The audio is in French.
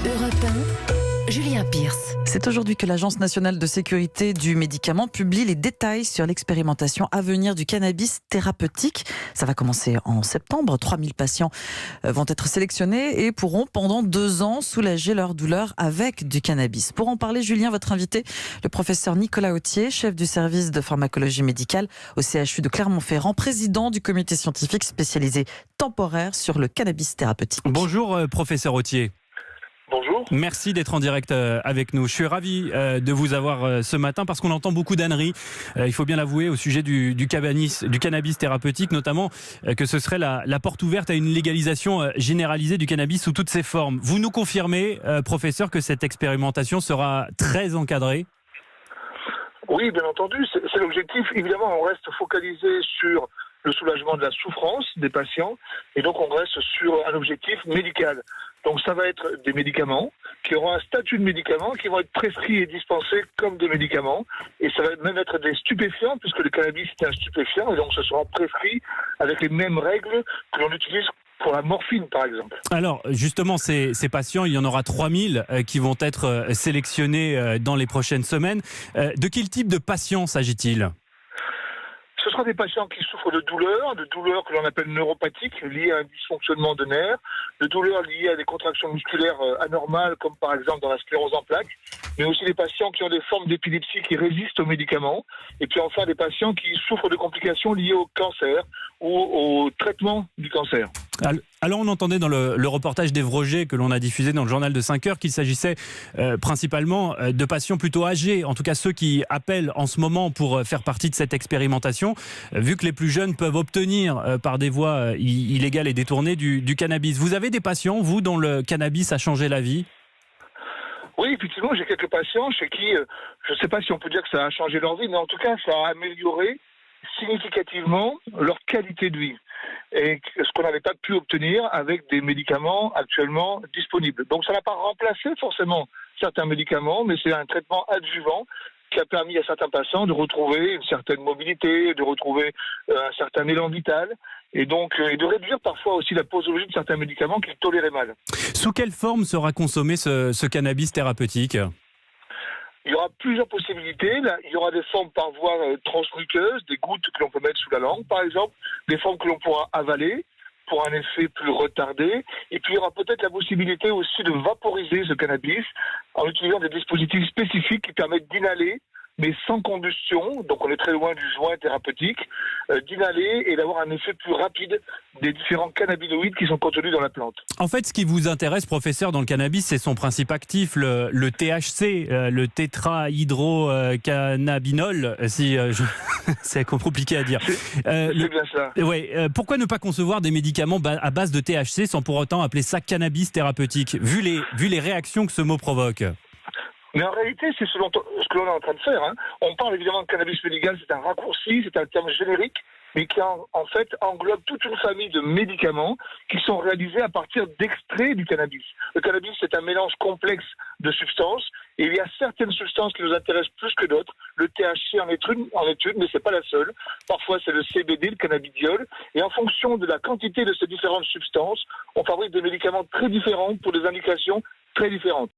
Europe 1, Julien Pierce. C'est aujourd'hui que l'Agence nationale de sécurité du médicament publie les détails sur l'expérimentation à venir du cannabis thérapeutique. Ça va commencer en septembre. 3000 patients vont être sélectionnés et pourront pendant 2 ans soulager leur douleur avec du cannabis. Pour en parler, Julien, votre invité, le professeur Nicolas Authier, chef du service de pharmacologie médicale au CHU de Clermont-Ferrand, président du comité scientifique spécialisé temporaire sur le cannabis thérapeutique. Bonjour professeur Authier. Bonjour. Merci d'être en direct avec nous. Je suis ravi de vous avoir ce matin parce qu'on entend beaucoup d'âneries, il faut bien l'avouer, au sujet du cannabis thérapeutique, notamment que ce serait la porte ouverte à une légalisation généralisée du cannabis sous toutes ses formes. Vous nous confirmez, professeur, que cette expérimentation sera très encadrée ? Oui, bien entendu, c'est l'objectif. Évidemment, on reste focalisé sur le soulagement de la souffrance des patients et donc on reste sur un objectif médical. Donc ça va être des médicaments qui auront un statut de médicaments, qui vont être prescrits et dispensés comme des médicaments. Et ça va même être des stupéfiants, puisque le cannabis est un stupéfiant, et donc ce sera prescrit avec les mêmes règles que l'on utilise pour la morphine, par exemple. Alors, justement, ces patients, il y en aura 3000 qui vont être sélectionnés dans les prochaines semaines. De quel type de patients s'agit-il ? Ce sera des patients qui souffrent de douleurs que l'on appelle neuropathiques, liées à un dysfonctionnement de nerfs, de douleurs liées à des contractions musculaires anormales, comme par exemple dans la sclérose en plaques, mais aussi des patients qui ont des formes d'épilepsie qui résistent aux médicaments, et puis enfin des patients qui souffrent de complications liées au cancer ou au traitement du cancer. Alors on entendait dans le reportage d'Ève Roger que l'on a diffusé dans le journal de 5 heures qu'il s'agissait principalement de patients plutôt âgés, en tout cas ceux qui appellent en ce moment pour faire partie de cette expérimentation, vu que les plus jeunes peuvent obtenir par des voies illégales et détournées du cannabis. Vous avez des patients, vous, dont le cannabis a changé la vie ? Oui, effectivement, j'ai quelques patients chez qui, je ne sais pas si on peut dire que ça a changé leur vie, mais en tout cas, ça a amélioré significativement leur qualité de vie. Et ce qu'on n'avait pas pu obtenir avec des médicaments actuellement disponibles. Donc ça n'a pas remplacé forcément certains médicaments, mais c'est un traitement adjuvant qui a permis à certains patients de retrouver une certaine mobilité, de retrouver un certain élan vital, et donc et de réduire parfois aussi la posologie de certains médicaments qu'ils toléraient mal. Sous quelle forme sera consommé ce cannabis thérapeutique ? Il y aura plusieurs possibilités. Là, il y aura des formes par voie transmuqueuse, des gouttes que l'on peut mettre sous la langue, par exemple, des formes que l'on pourra avaler pour un effet plus retardé. Et puis, il y aura peut-être la possibilité aussi de vaporiser ce cannabis en utilisant des dispositifs spécifiques qui permettent d'inhaler, mais sans combustion, donc on est très loin du joint thérapeutique, d'inhaler et d'avoir un effet plus rapide des différents cannabinoïdes qui sont contenus dans la plante. En fait, ce qui vous intéresse, professeur, dans le cannabis, c'est son principe actif, le THC, le tétrahydrocannabinol, c'est compliqué à dire. C'est bien ça. Pourquoi ne pas concevoir des médicaments à base de THC sans pour autant appeler ça cannabis thérapeutique, vu les réactions que ce mot provoque ? Mais en réalité, c'est ce que l'on est en train de faire. On parle évidemment de cannabis médical, c'est un raccourci, c'est un terme générique, mais qui en fait englobe toute une famille de médicaments qui sont réalisés à partir d'extraits du cannabis. Le cannabis, c'est un mélange complexe de substances, et il y a certaines substances qui nous intéressent plus que d'autres. Le THC en est une, mais c'est pas la seule. Parfois, c'est le CBD, le cannabidiol, et en fonction de la quantité de ces différentes substances, on fabrique des médicaments très différents pour des indications très différentes.